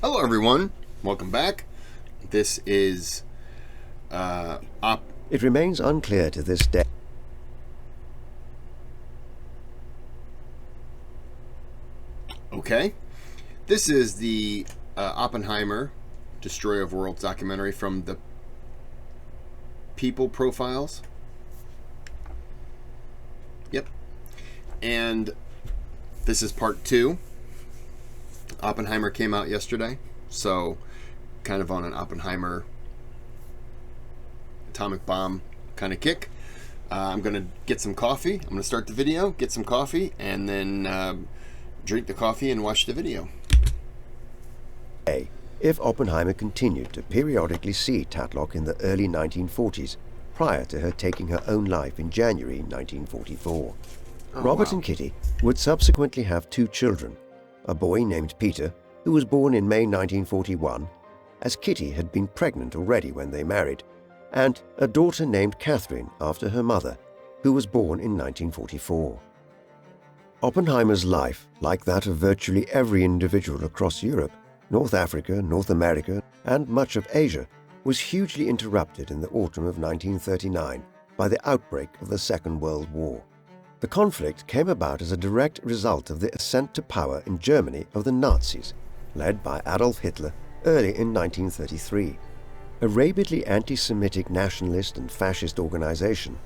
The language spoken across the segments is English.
Hello everyone, welcome back. This is It remains unclear to this day. Okay. This is the Oppenheimer Destroyer of Worlds documentary from the People Profiles. Yep. And this is part 2. Oppenheimer came out yesterday, so kind of on an Oppenheimer atomic bomb kind of kick. I'm going to get some coffee. I'm going to start the video, get some coffee, and then drink the coffee and watch the video. If Oppenheimer continued to periodically see Tatlock in the early 1940s, prior to her taking her own life in January 1944. Robert and Kitty would subsequently have 2 children, a boy named Peter, who was born in May 1941, as Kitty had been pregnant already when they married, and a daughter named Catherine after her mother, who was born in 1944. Oppenheimer's life, like that of virtually every individual across Europe, North Africa, North America, and much of Asia, was hugely interrupted in the autumn of 1939 by the outbreak of the Second World War. The conflict came about as a direct result of the ascent to power in Germany of the Nazis, led by Adolf Hitler early in 1933. A rabidly anti-Semitic nationalist and fascist organization,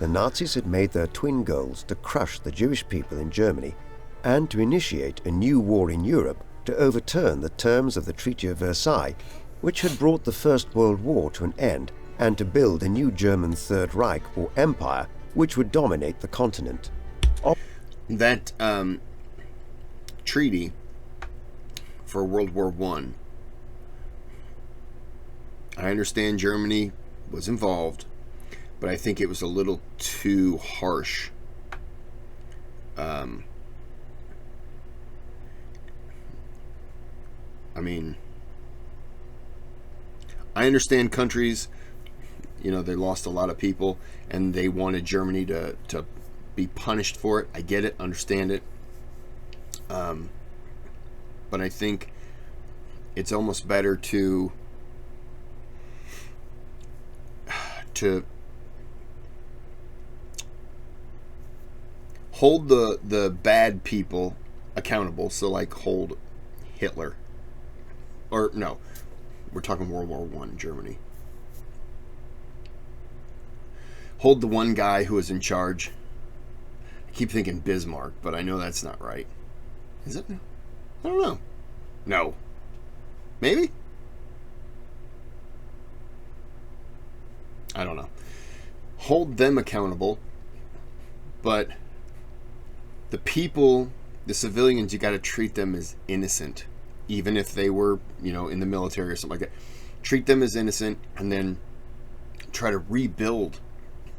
the Nazis had made their twin goals to crush the Jewish people in Germany and to initiate a new war in Europe to overturn the terms of the Treaty of Versailles, which had brought the First World War to an end, and to build a new German Third Reich or empire which would dominate the continent. That treaty for World War I understand Germany was involved, but I think it was a little too harsh. I mean, I understand countries, they lost a lot of people and they wanted Germany to be punished for it. I get it, understand it. But I think it's almost better to hold the bad people accountable. So like hold Hitler, or no, we're talking World War I, Germany. Hold the one guy who was in charge. I keep thinking Bismarck, but I know that's not right. Is it? I don't know. No. Maybe? I don't know. Hold them accountable, but the people, the civilians, you got to treat them as innocent, even if they were, in the military or something like that. Treat them as innocent, and then try to rebuild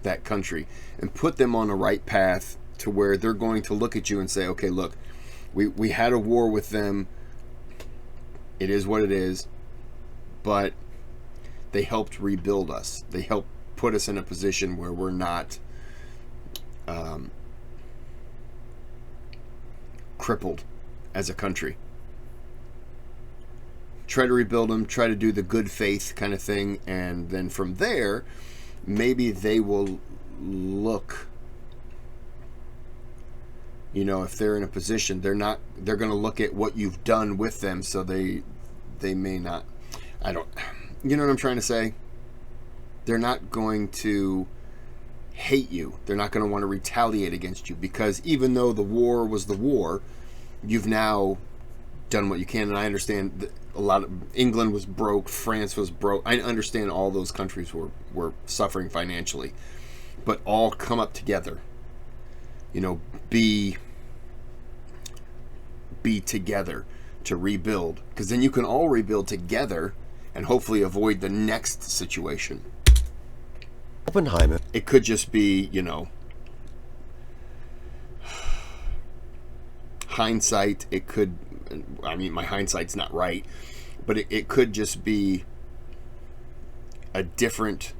that country and put them on the right path to where they're going to look at you and say, okay, look, we had a war with them. It is what it is, but they helped rebuild us. They helped put us in a position where we're not crippled as a country. Try to rebuild them, try to do the good faith kind of thing, and then from there, maybe they will look, if they're in a position, they're going to look at what you've done with them, so they may not, you know what I'm trying to say? They're not going to hate you. They're not going to want to retaliate against you, because even though the war was the war, you've now done what you can. And I understand that a lot of England was broke, France was broke. I understand all those countries were suffering financially, but all come up together. Be together to rebuild, because then you can all rebuild together and hopefully avoid the next situation. Oppenheimer. It could just be, hindsight. It could, my hindsight's not right, but it could just be a different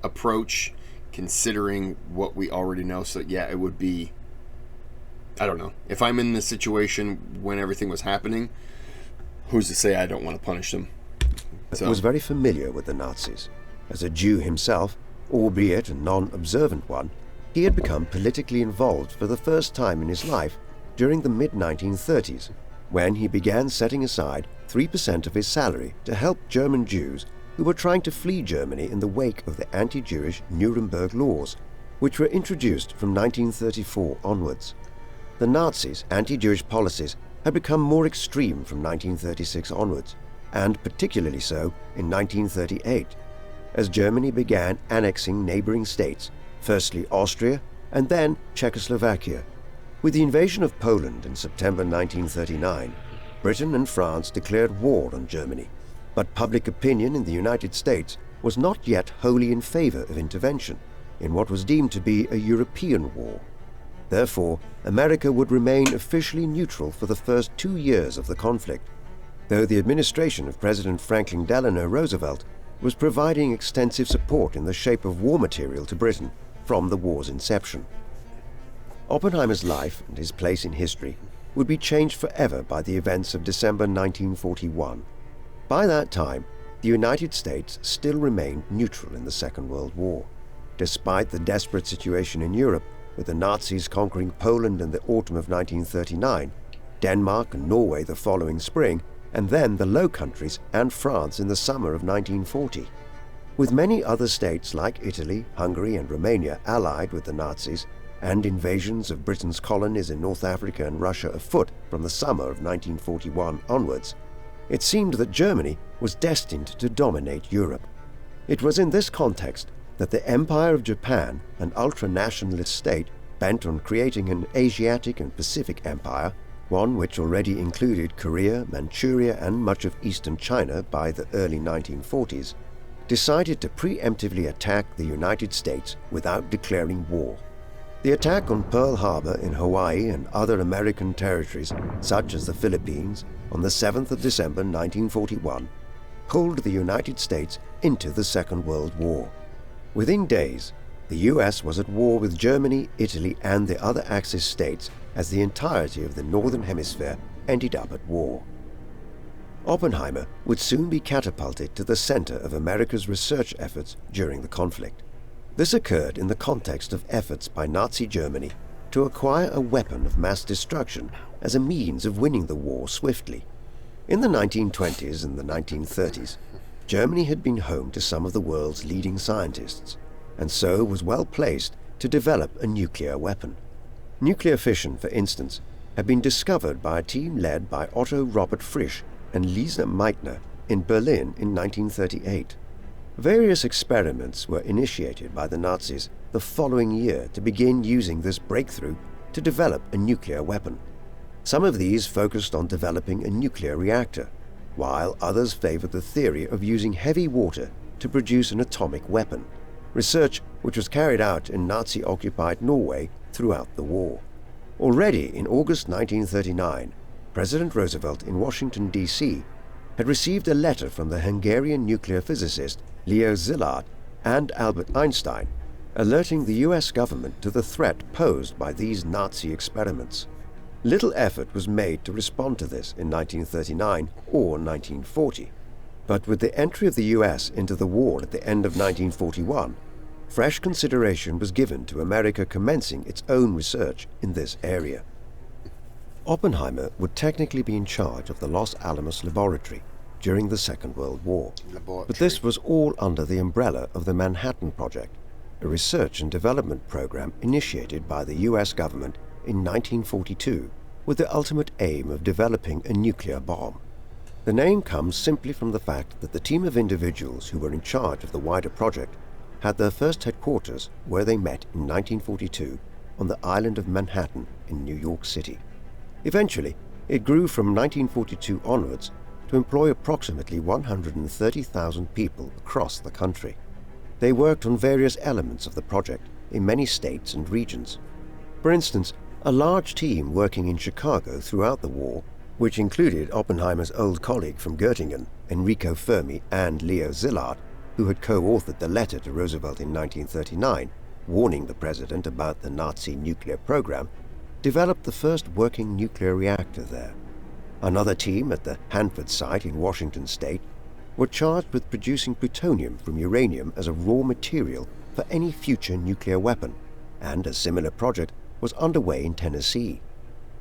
approach considering what we already know. So yeah, it would be, I don't know. If I'm in the situation when everything was happening, who's to say I don't want to punish them? So. Was very familiar with the Nazis. As a Jew himself, albeit a non-observant one, he had become politically involved for the first time in his life during the mid-1930s, when he began setting aside 3% of his salary to help German Jews who were trying to flee Germany in the wake of the anti-Jewish Nuremberg laws, which were introduced from 1934 onwards. The Nazis' anti-Jewish policies had become more extreme from 1936 onwards, and particularly so in 1938, as Germany began annexing neighboring states, firstly Austria and then Czechoslovakia. With the invasion of Poland in September 1939, Britain and France declared war on Germany, but public opinion in the United States was not yet wholly in favor of intervention in what was deemed to be a European war. Therefore, America would remain officially neutral for the first 2 years of the conflict, though the administration of President Franklin Delano Roosevelt was providing extensive support in the shape of war material to Britain from the war's inception. Oppenheimer's life and his place in history would be changed forever by the events of December 1941. By that time, the United States still remained neutral in the Second World War. Despite the desperate situation in Europe, with the Nazis conquering Poland in the autumn of 1939, Denmark and Norway the following spring, and then the Low Countries and France in the summer of 1940. With many other states like Italy, Hungary and Romania allied with the Nazis, and invasions of Britain's colonies in North Africa and Russia afoot from the summer of 1941 onwards, it seemed that Germany was destined to dominate Europe. It was in this context that the Empire of Japan, an ultra-nationalist state bent on creating an Asiatic and Pacific empire, one which already included Korea, Manchuria and much of eastern China by the early 1940s, decided to preemptively attack the United States without declaring war. The attack on Pearl Harbor in Hawaii and other American territories, such as the Philippines, on the 7th of December 1941, pulled the United States into the Second World War. Within days, the US was at war with Germany, Italy and the other Axis states as the entirety of the Northern Hemisphere ended up at war. Oppenheimer would soon be catapulted to the center of America's research efforts during the conflict. This occurred in the context of efforts by Nazi Germany to acquire a weapon of mass destruction as a means of winning the war swiftly. In the 1920s and the 1930s, Germany had been home to some of the world's leading scientists, and so was well placed to develop a nuclear weapon. Nuclear fission, for instance, had been discovered by a team led by Otto Robert Frisch and Lisa Meitner in Berlin in 1938. Various experiments were initiated by the Nazis the following year to begin using this breakthrough to develop a nuclear weapon. Some of these focused on developing a nuclear reactor, while others favored the theory of using heavy water to produce an atomic weapon, research which was carried out in Nazi-occupied Norway throughout the war. Already in August 1939, President Roosevelt in Washington, D.C., had received a letter from the Hungarian nuclear physicist Leo Szilard and Albert Einstein, alerting the US government to the threat posed by these Nazi experiments. Little effort was made to respond to this in 1939 or 1940, but with the entry of the US into the war at the end of 1941, fresh consideration was given to America commencing its own research in this area. Oppenheimer would technically be in charge of the Los Alamos laboratory during the Second World War, but this was all under the umbrella of the Manhattan Project, a research and development program initiated by the US government in 1942 with the ultimate aim of developing a nuclear bomb. The name comes simply from the fact that the team of individuals who were in charge of the wider project had their first headquarters where they met in 1942 on the island of Manhattan in New York City. Eventually, it grew from 1942 onwards to employ approximately 130,000 people across the country. They worked on various elements of the project in many states and regions. For instance, a large team working in Chicago throughout the war, which included Oppenheimer's old colleague from Göttingen, Enrico Fermi, and Leo Szilard, who had co-authored the letter to Roosevelt in 1939, warning the president about the Nazi nuclear program, developed the first working nuclear reactor there. Another team at the Hanford site in Washington state were charged with producing plutonium from uranium as a raw material for any future nuclear weapon, and a similar project was underway in Tennessee.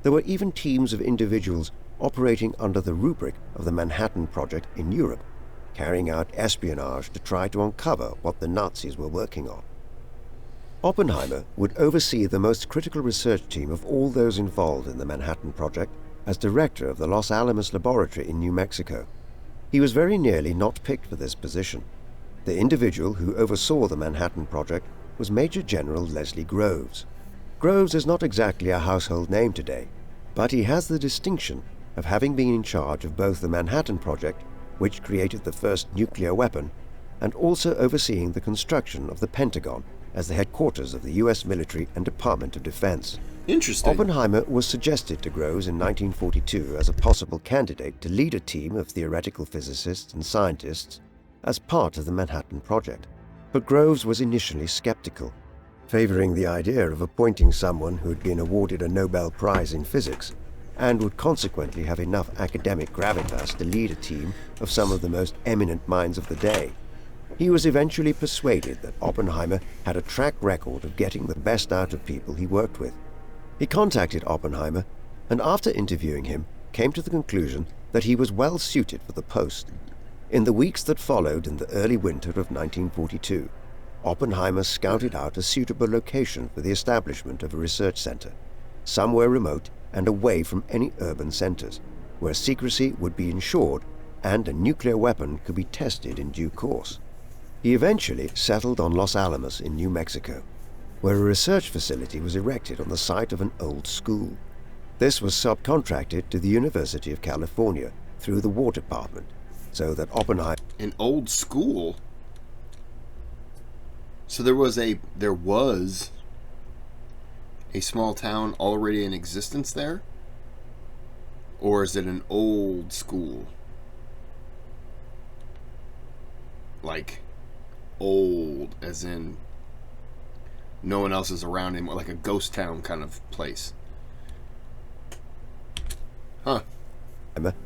There were even teams of individuals operating under the rubric of the Manhattan Project in Europe, carrying out espionage to try to uncover what the Nazis were working on. Oppenheimer would oversee the most critical research team of all those involved in the Manhattan Project as director of the Los Alamos Laboratory in New Mexico. He was very nearly not picked for this position. The individual who oversaw the Manhattan Project was Major General Leslie Groves. Groves is not exactly a household name today, but he has the distinction of having been in charge of both the Manhattan Project, which created the first nuclear weapon, and also overseeing the construction of the Pentagon as the headquarters of the U.S. military and Department of Defense. Interesting. Oppenheimer was suggested to Groves in 1942 as a possible candidate to lead a team of theoretical physicists and scientists as part of the Manhattan Project, but Groves was initially skeptical, favoring the idea of appointing someone who had been awarded a Nobel Prize in physics and would consequently have enough academic gravitas to lead a team of some of the most eminent minds of the day. He was eventually persuaded that Oppenheimer had a track record of getting the best out of people he worked with. He contacted Oppenheimer, and after interviewing him, came to the conclusion that he was well suited for the post. In the weeks that followed in the early winter of 1942, Oppenheimer scouted out a suitable location for the establishment of a research center, somewhere remote and away from any urban centers, where secrecy would be ensured and a nuclear weapon could be tested in due course. He eventually settled on Los Alamos in New Mexico, where a research facility was erected on the site of an old school. This was subcontracted to the University of California through the War Department, so that Oppenheimer... An old school? So there was a small town already in existence there? Or is it an old school? Like, old, as in no one else is around anymore, like a ghost town kind of place. Huh.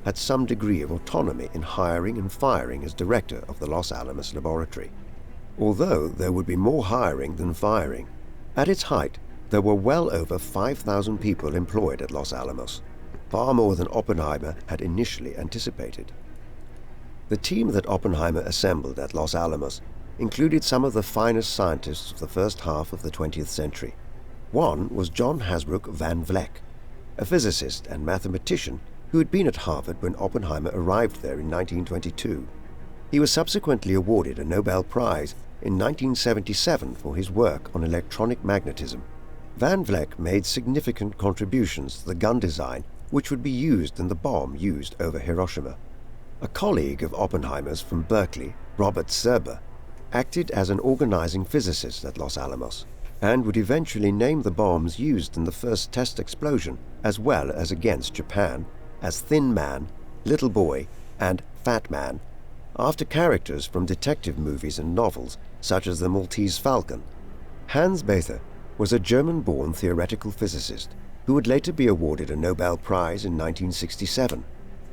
Had some degree of autonomy in hiring and firing as director of the Los Alamos Laboratory. Although there would be more hiring than firing, at its height there were well over 5,000 people employed at Los Alamos, far more than Oppenheimer had initially anticipated. The team that Oppenheimer assembled at Los Alamos included some of the finest scientists of the first half of the 20th century. One was John Hasbrouck van Vleck, a physicist and mathematician who had been at Harvard when Oppenheimer arrived there in 1922. He was subsequently awarded a Nobel Prize in 1977 for his work on electronic magnetism. Van Vleck made significant contributions to the gun design which would be used in the bomb used over Hiroshima. A colleague of Oppenheimer's from Berkeley, Robert Serber, acted as an organizing physicist at Los Alamos, and would eventually name the bombs used in the first test explosion, as well as against Japan, as Thin Man, Little Boy, and Fat Man, after characters from detective movies and novels such as The Maltese Falcon. Hans Bethe was a German-born theoretical physicist who would later be awarded a Nobel Prize in 1967.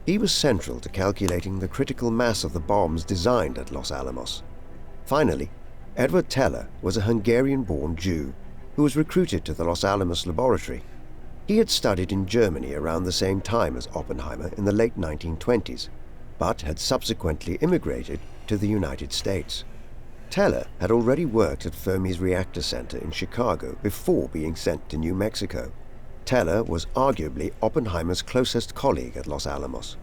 He was central to calculating the critical mass of the bombs designed at Los Alamos. Finally, Edward Teller was a Hungarian-born Jew who was recruited to the Los Alamos Laboratory. He had studied in Germany around the same time as Oppenheimer in the late 1920s, but had subsequently immigrated to the United States. Teller had already worked at Fermi's Reactor Center in Chicago before being sent to New Mexico. Teller was arguably Oppenheimer's closest colleague at Los Alamos.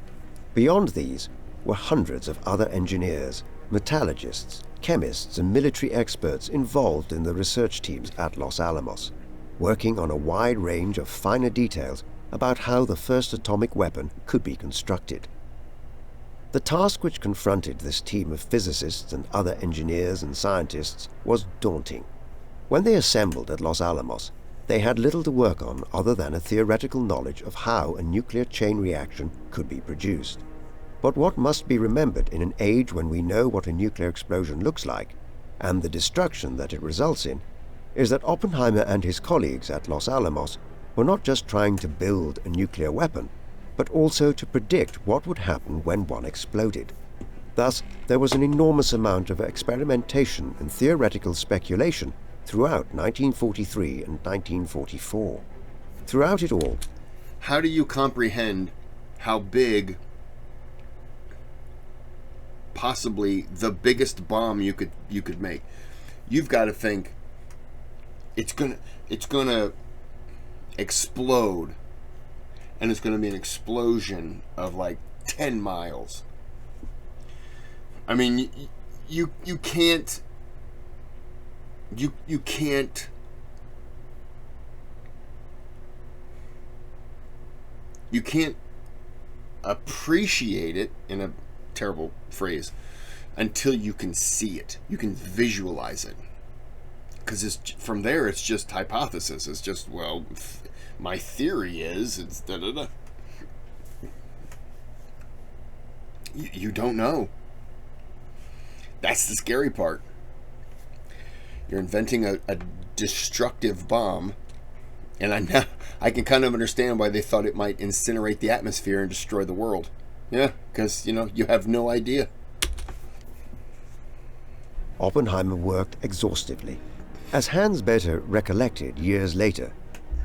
Beyond these were hundreds of other engineers, metallurgists, chemists, and military experts involved in the research teams at Los Alamos, working on a wide range of finer details about how the first atomic weapon could be constructed. The task which confronted this team of physicists and other engineers and scientists was daunting. When they assembled at Los Alamos, they had little to work on other than a theoretical knowledge of how a nuclear chain reaction could be produced. But what must be remembered in an age when we know what a nuclear explosion looks like, and the destruction that it results in, is that Oppenheimer and his colleagues at Los Alamos were not just trying to build a nuclear weapon, but also to predict what would happen when one exploded. Thus, there was an enormous amount of experimentation and theoretical speculation throughout 1943 and 1944. Throughout it all, how do you comprehend how big, possibly the biggest bomb you could make? You've got to think it's gonna explode, and it's gonna be an explosion of like 10 miles. I mean, you can't appreciate it, in a terrible phrase, until you can see it. You can visualize it, because from there it's just hypothesis. It's just, well, my theory is it's da da da. You don't know. That's the scary part. You're inventing a destructive bomb, and I can kind of understand why they thought it might incinerate the atmosphere and destroy the world. Yeah, because, you have no idea. Oppenheimer worked exhaustively. As Hans Bethe recollected years later,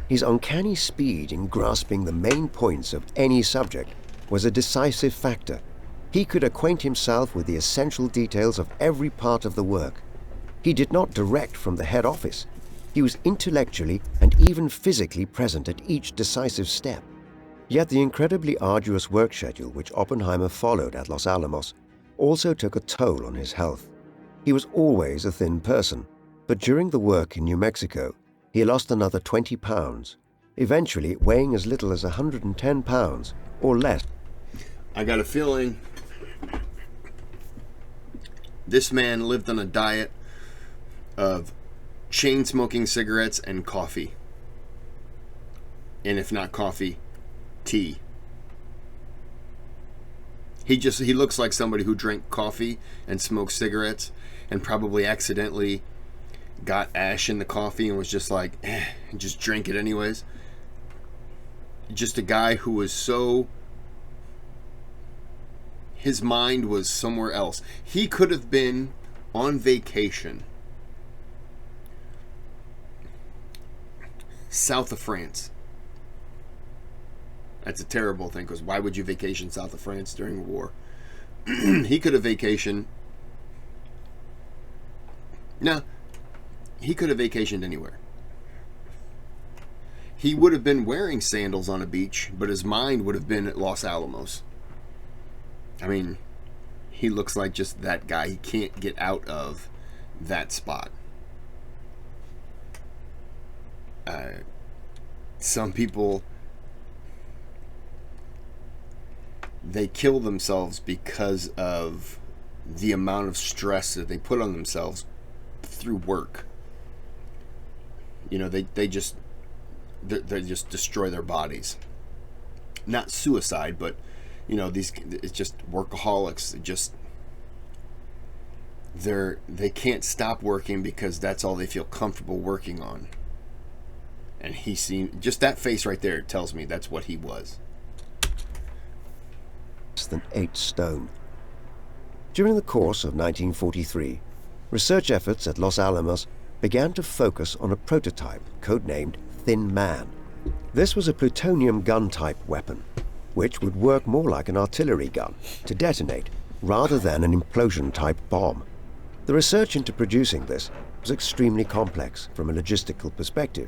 his uncanny speed in grasping the main points of any subject was a decisive factor. He could acquaint himself with the essential details of every part of the work. He did not direct from the head office. He was intellectually and even physically present at each decisive step. Yet the incredibly arduous work schedule which Oppenheimer followed at Los Alamos also took a toll on his health. He was always a thin person, but during the work in New Mexico, he lost another 20 pounds, eventually weighing as little as 110 pounds or less. I got a feeling this man lived on a diet of chain-smoking cigarettes and coffee. And if not coffee, tea. He looks like somebody who drank coffee and smoked cigarettes and probably accidentally got ash in the coffee and was just like, and just drank it anyways. Just a guy who was so... his mind was somewhere else. He could have been on vacation south of France. That's a terrible thing, because why would you vacation south of France during a war? He could have vacationed. No, he could have vacationed anywhere. He would have been wearing sandals on a beach, but his mind would have been at Los Alamos. I mean, he looks like just that guy. He can't get out of that spot. Some people, they kill themselves because of the amount of stress that they put on themselves through work. They just destroy their bodies. Not suicide, but it's just workaholics. They can't stop working because that's all they feel comfortable working on. And he seemed, just that face right there tells me that's what he was. Less than 8 stone. During the course of 1943, research efforts at Los Alamos began to focus on a prototype codenamed Thin Man. This was a plutonium gun-type weapon, which would work more like an artillery gun to detonate rather than an implosion-type bomb. The research into producing this was extremely complex from a logistical perspective,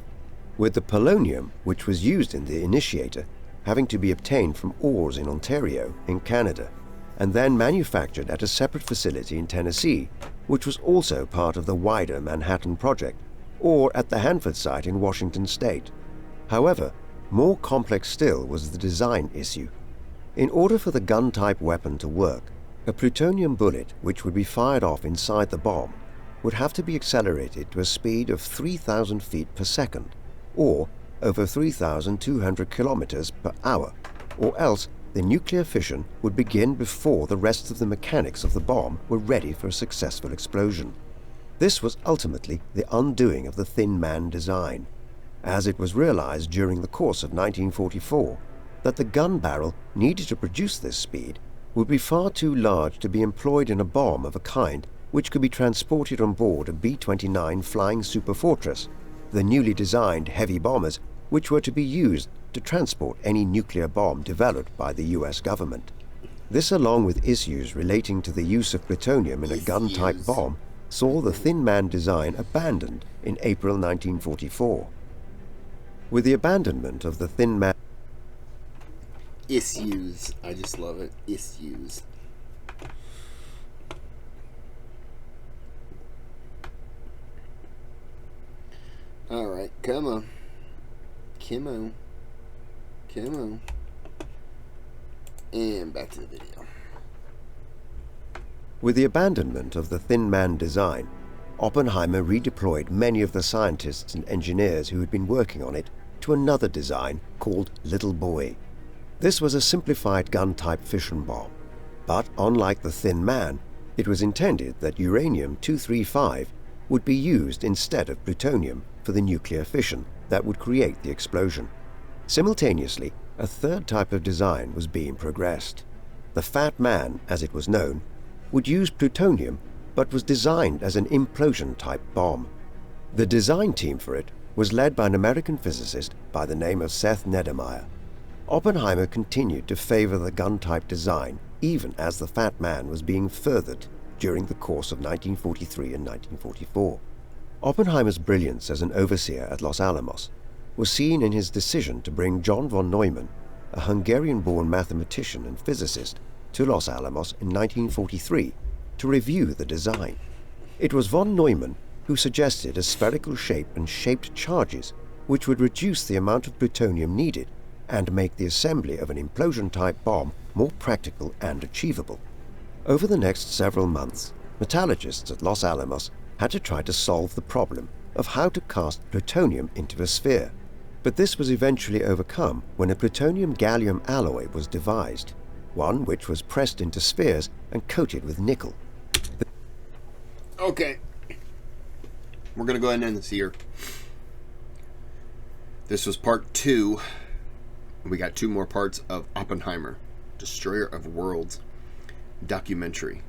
with the polonium, which was used in the initiator, having to be obtained from ores in Ontario, in Canada, and then manufactured at a separate facility in Tennessee, which was also part of the wider Manhattan Project, or at the Hanford site in Washington State. However, more complex still was the design issue. In order for the gun-type weapon to work, a plutonium bullet which would be fired off inside the bomb would have to be accelerated to a speed of 3,000 feet per second, or over 3,200 kilometers per hour, or else the nuclear fission would begin before the rest of the mechanics of the bomb were ready for a successful explosion. This was ultimately the undoing of the Thin Man design. As it was realized during the course of 1944, that the gun barrel needed to produce this speed would be far too large to be employed in a bomb of a kind which could be transported on board a B-29 Flying Superfortress, the newly designed heavy bombers which were to be used to transport any nuclear bomb developed by the US government. This, along with issues relating to the use of plutonium in a gun-type bomb, saw the Thin Man design abandoned in April 1944. With the abandonment of the Thin Man... Issues. I just love it. Issues. Alright, come on. Come on. Come on. And back to the video. With the abandonment of the Thin Man design, Oppenheimer redeployed many of the scientists and engineers who had been working on it to another design called Little Boy. This was a simplified gun-type fission bomb, but unlike the Thin Man, it was intended that uranium-235 would be used instead of plutonium for the nuclear fission that would create the explosion. Simultaneously, a third type of design was being progressed. The Fat Man, as it was known, would use plutonium but was designed as an implosion-type bomb. The design team for it was led by an American physicist by the name of Seth Neddermeyer. Oppenheimer continued to favor the gun-type design even as the Fat Man was being furthered during the course of 1943 and 1944. Oppenheimer's brilliance as an overseer at Los Alamos was seen in his decision to bring John von Neumann, a Hungarian-born mathematician and physicist, to Los Alamos in 1943 to review the design. It was von Neumann who suggested a spherical shape and shaped charges which would reduce the amount of plutonium needed and make the assembly of an implosion-type bomb more practical and achievable. Over the next several months, metallurgists at Los Alamos had to try to solve the problem of how to cast plutonium into a sphere, but this was eventually overcome when a plutonium-gallium alloy was devised, one which was pressed into spheres and coated with nickel. Okay. We're going to go ahead and end this here. This was part 2. We got 2 more parts of Oppenheimer, Destroyer of Worlds documentary.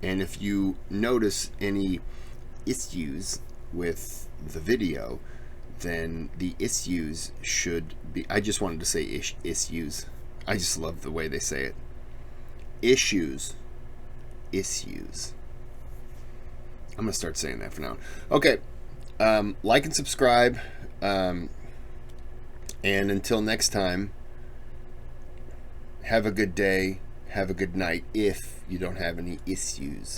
And if you notice any issues with the video, then the issues should be... I just wanted to say issues. I just love the way they say it. Issues. Issues. I'm going to start saying that for now. Okay. Like and subscribe. And until next time, have a good day. Have a good night if you don't have any issues.